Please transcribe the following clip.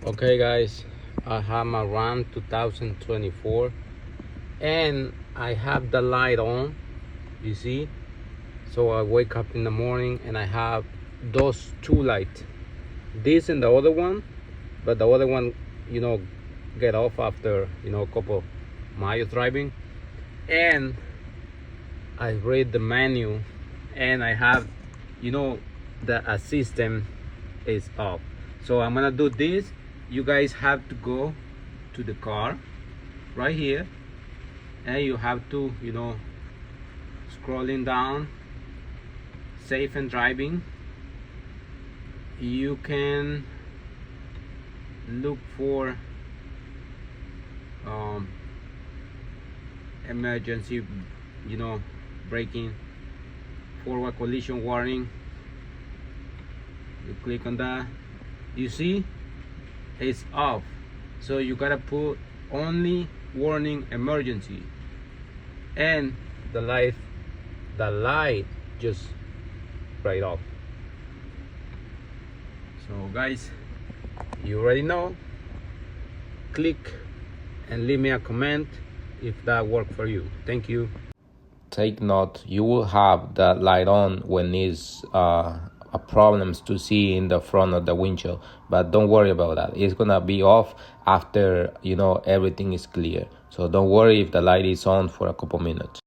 Okay guys, I have my Ram 2024 and I have the light on, you see. So I wake up in the morning and I have those two lights, this and the other one, but the other one, get off after a couple miles driving. And I read the menu and I have the assistant is off. So I'm gonna do this. You guys have to go to the car right here and you have to scrolling down, safe and driving. You can look for emergency braking, forward collision warning. You click on that, you see it's off, so you gotta put only warning emergency, and the light just right off. So guys, you already know, click and leave me a comment if that worked for you. Thank you. Take note, you will have the light on when it's problems to see in the front of the windshield, but don't worry about that. It's gonna be off after everything is clear. So don't worry if the light is on for a couple minutes.